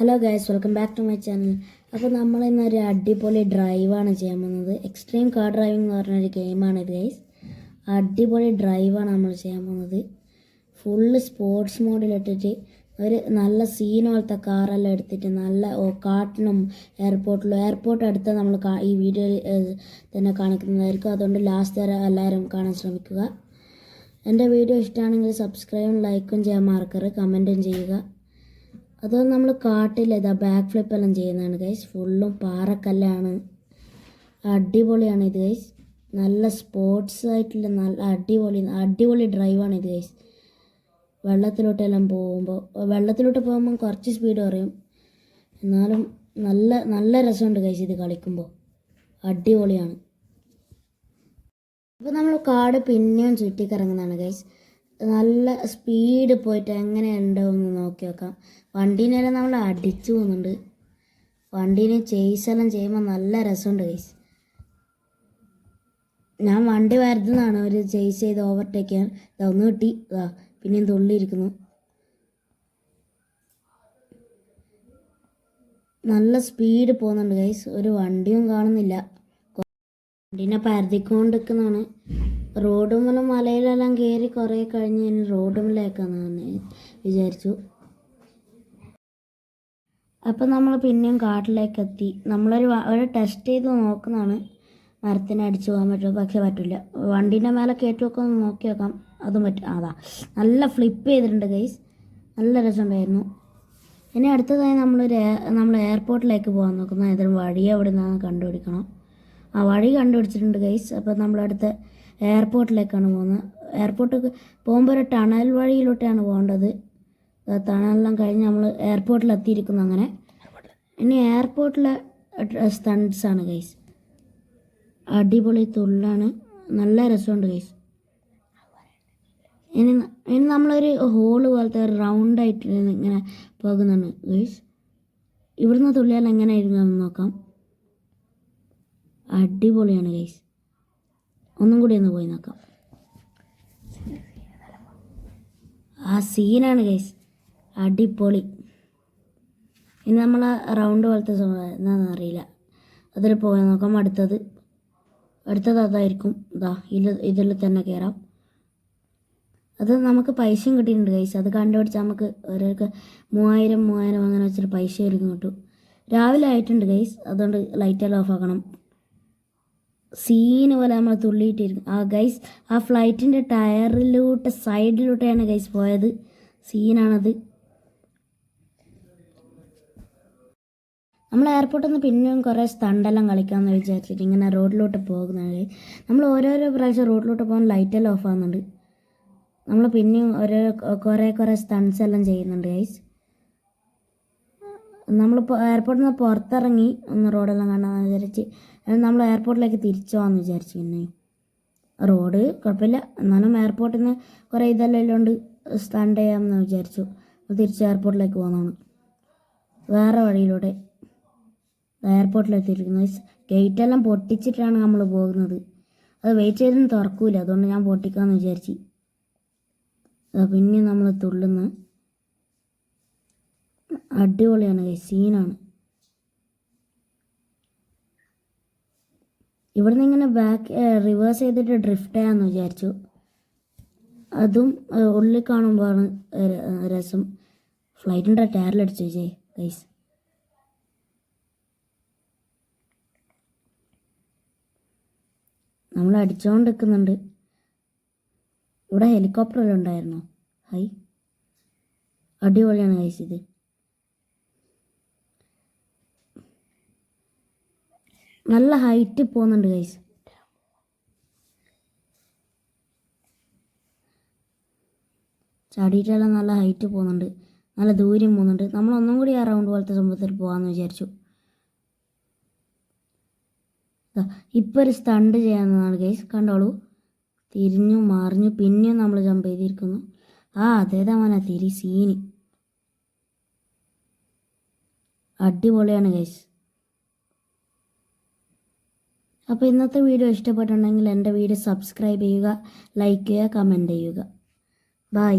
Hello guys, welcome back to my channel. അപ്പോൾ നമ്മൾ ഇന്നൊരു അടിപൊളി ഡ്രൈവാണ് ചെയ്യാൻ പോകുന്നത്. എക്സ്ട്രീം കാർ ഡ്രൈവിംഗ് എന്ന് പറഞ്ഞൊരു ഗെയിമാണിത് ഗൈസ്. അടിപൊളി ഡ്രൈവാണ് നമ്മൾ ചെയ്യാൻ പോകുന്നത്. ഫുള്ള് സ്പോർട്സ് മോഡിലിട്ടിട്ട് ഒരു നല്ല സീൻ പോലത്തെ കാറെല്ലാം എടുത്തിട്ട് നല്ല കാട്ടിലും എയർപോർട്ട് അടുത്ത് നമ്മൾ ഈ വീഡിയോയിൽ തന്നെ കാണിക്കുന്നതായിരിക്കും. അതുകൊണ്ട് ലാസ്റ്റ് വരെ എല്ലാവരും കാണാൻ ശ്രമിക്കുക. എൻ്റെ വീഡിയോ ഇഷ്ടമാണെങ്കിൽ സബ്സ്ക്രൈബും ലൈക്കും ചെയ്യാൻ മറക്കരുത്, കമൻറ്റും ചെയ്യുക. അത് നമ്മൾ കാട്ടിൽ ബാക്ക് ഫ്ലിപ്പ് എല്ലാം ചെയ്യുന്നതാണ് ഗൈസ്. ഫുള്ളും പാറക്കല്ലാണ്. അടിപൊളിയാണ് ഇത് ഗൈസ്. നല്ല സ്പോർട്സ് ആയിട്ടുള്ള നല്ല അടിപൊളി ഡ്രൈവാണ് ഇത് ഗൈസ്. വെള്ളത്തിലോട്ടെല്ലാം പോകുമ്പോൾ കുറച്ച് സ്പീഡ് കുറയും, എന്നാലും നല്ല രസമുണ്ട് ഗൈസ് ഇത് കളിക്കുമ്പോൾ. അടിപൊളിയാണ്. അപ്പോൾ നമ്മൾ കാട് പിന്നെയും ചുറ്റിക്കറങ്ങുന്നതാണ് ഗൈസ്. നല്ല സ്പീഡ് പോയിട്ട് എങ്ങനെ ഉണ്ടാവുമെന്ന് നോക്കി നോക്കാം. വണ്ടീനെല്ലാം നമ്മൾ അടിച്ചു പോകുന്നുണ്ട്. വണ്ടീനെ ചേസെല്ലാം ചെയ്യുമ്പോൾ നല്ല രസമുണ്ട് ഗൈസ്. ഞാൻ വണ്ടി വരുന്നതാണ് ഒരു ചേസ് ചെയ്ത് ഓവർടേക്ക് ചെയ്യാൻ. ഒന്ന് കിട്ടി, പിന്നെയും തുള്ളിയിരിക്കുന്നു. നല്ല സ്പീഡ് പോകുന്നുണ്ട് ഗൈസ്. ഒരു വണ്ടിയും കാണുന്നില്ല. വണ്ടീനെ പരതിക്കൊണ്ടിരിക്കുന്നതാണ്. റോഡുമലും മലയിലെല്ലാം കയറി കുറേ കഴിഞ്ഞ് റോഡുമലേക്കാന്ന് വിചാരിച്ചു. അപ്പം നമ്മൾ പിന്നെയും കാട്ടിലേക്ക് എത്തി. നമ്മളൊരു ടെസ്റ്റ് ചെയ്ത് നോക്കുന്നതാണ് മരത്തിന് അടിച്ചു പോകാൻ പറ്റുമോ. പക്ഷെ പറ്റില്ല. വണ്ടീൻ്റെ മേലെ കയറ്റി വെക്കാൻ നോക്കി നോക്കാം, അതും പറ്റും. നല്ല ഫ്ലിപ്പ് ചെയ്തിട്ടുണ്ട് ഗൈസ്. നല്ല രസമുണ്ടായിരുന്നു. ഇനി അടുത്തതായി നമ്മൾ എയർപോർട്ടിലേക്ക് പോകാൻ നോക്കുന്നു. ഏതൊരു വഴി എവിടെ നിന്നാണ് കണ്ടുപിടിക്കണം. വഴി കണ്ടുപിടിച്ചിട്ടുണ്ട് ഗൈസ്. അപ്പോൾ നമ്മളടുത്ത എയർപോർട്ടിലേക്കാണ് പോകുന്നത്. എയർപോർട്ട് പോകുമ്പോൾ ഒരു ടണൽ വഴിയിലോട്ടാണ് പോകേണ്ടത്. ടണലെല്ലാം കഴിഞ്ഞ് നമ്മൾ എയർപോർട്ടിൽ എത്തിയിരിക്കുന്നു. അങ്ങനെ ഇനി എയർപോർട്ടിലെ സ്റ്റണ്ട്സാണ് ഗൈസ്. അടിപൊളി തുള്ളാണ്, നല്ല രസമുണ്ട് ഗൈസ്. ഇനി നമ്മളൊരു ഹോള് പോലത്തെ ഒരു റൗണ്ടായിട്ട് ഇങ്ങനെ പോകുന്നുണ്ട് ഗൈസ്. ഇവിടുന്ന് തുള്ളിയാൽ എങ്ങനെ ആയിരിക്കും നോക്കാം. അടിപൊളിയാണ് ഗൈസ്. ഒന്നും കൂടി ഒന്ന് പോയി നോക്കാം. സീനാണ് ഗൈസ്, അടിപൊളി. ഇനി നമ്മൾ റൗണ്ട് പോലത്തെ എന്താണെന്ന് അറിയില്ല, അതിൽ പോയി നോക്കാം. അടുത്തത് അതായിരിക്കും. ഇതിൽ തന്നെ കയറാം. അത് നമുക്ക് പൈസയും കിട്ടിയിട്ടുണ്ട് ഗൈസ്. അത് കണ്ടുപിടിച്ചാൽ നമുക്ക് ഓരോർക്ക് 3000 അങ്ങനെ വെച്ചിട്ട് പൈസ ആയിരിക്കും കിട്ടും. രാവിലെ ആയിട്ടുണ്ട് ഗൈസ്, അതുകൊണ്ട് ലൈറ്റെല്ലാം ഓഫ് ആക്കണം. സീന് പോലെ നമ്മൾ തുള്ളിയിട്ടിരിക്കും. ഗൈസ്, ഫ്ലൈറ്റിൻ്റെ സൈഡിലൂടെയാണ് ഗൈസ് പോയത്. സീനാണത്. നമ്മൾ എയർപോർട്ടിൽ നിന്ന് പിന്നെയും കുറേ സ്റ്റണ്ടെല്ലാം കളിക്കാമെന്ന് വിചാരിച്ചിട്ട് ഇങ്ങനെ റോഡിലോട്ട് പോകുന്നത്. നമ്മൾ ഓരോരോ പ്രാവശ്യം റോഡിലോട്ട് പോകാൻ ലൈറ്റെല്ലാം ഓഫ് ആകുന്നുണ്ട്. നമ്മൾ പിന്നെയും കുറേ സ്റ്റണ്ട്സ് എല്ലാം ചെയ്യുന്നുണ്ട് ഗൈസ്. നമ്മളിപ്പോൾ എയർപോർട്ടിൽ നിന്ന് പുറത്തിറങ്ങി ഒന്ന് റോഡെല്ലാം കാണാമെന്ന് വിചാരിച്ച് നമ്മൾ എയർപോർട്ടിലേക്ക് തിരിച്ചു പോകാമെന്ന് വിചാരിച്ചു. പിന്നെ റോഡ് കുഴപ്പമില്ല, എന്നാലും എയർപോർട്ടിൽ നിന്ന് കുറേ ഇതെല്ലാം കൊണ്ട് സ്റ്റണ്ട് ചെയ്യാമെന്ന് വിചാരിച്ചു. തിരിച്ച് എയർപോർട്ടിലേക്ക് പോകുന്നതാണ്. വേറെ വഴിയിലൂടെ എയർപോർട്ടിലെത്തിയിരിക്കുന്നത്. ഗേറ്റെല്ലാം പൊട്ടിച്ചിട്ടാണ് നമ്മൾ പോകുന്നത്. അത് വെയിറ്റ് ചെയ്തൊന്നും തുറക്കൂല, അതുകൊണ്ട് ഞാൻ പൊട്ടിക്കാമെന്ന് വിചാരിച്ചു. പിന്നെ നമ്മൾ തുള്ളുന്ന അടിപൊളിയാണ് ഗൈസ്, സീനാണ്. ഇവിടെ നിന്ന് ഇങ്ങനെ റിവേഴ്സ് ചെയ്തിട്ട് ഡ്രിഫ്റ്റ് ചെയ്യാമെന്ന് വിചാരിച്ചു. അതും ഉള്ളിൽ കാണുമ്പോഴാണ് രസം. ഫ്ലൈറ്റിൻ്റെ ടയറിലടിച്ചു ഗൈസ്. നമ്മൾ അടിച്ചുകൊണ്ട് നിൽക്കുന്നുണ്ട്. ഇവിടെ ഹെലികോപ്റ്ററെല്ലാം ഉണ്ടായിരുന്നു. അടിപൊളിയാണ് ഗൈസ് ഇത്. നല്ല ഹൈറ്റ് പോകുന്നുണ്ട് ഗൈസ്. ചാടിയിട്ടെല്ലാം നല്ല ഹൈറ്റ് പോകുന്നുണ്ട്, നല്ല ദൂരം പോകുന്നുണ്ട്. നമ്മളൊന്നും കൂടി ആ റൗണ്ട് പോലത്തെ സംഭവത്തിൽ പോകാമെന്ന് വിചാരിച്ചു. ഇപ്പോൾ ഒരു സ്റ്റണ്ട് ചെയ്യാവുന്നതാണ് ഗൈസ്. കണ്ടോളൂ, തിരിഞ്ഞു മറിഞ്ഞു പിന്നെയും നമ്മൾ ജമ്പ് ചെയ്തിരിക്കുന്നു. അതേതാ തിരി സീന്. അടിപൊളിയാണ് ഗൈസ്. അപ്പോൾ ഇന്നത്തെ വീഡിയോ ഇഷ്ടപ്പെട്ടുണ്ടെങ്കിൽ എൻ്റെ വീഡിയോ സബ്സ്ക്രൈബ് ചെയ്യുക, ലൈക്ക് ചെയ്യുക, കമൻറ്റ് ചെയ്യുക. ബൈ.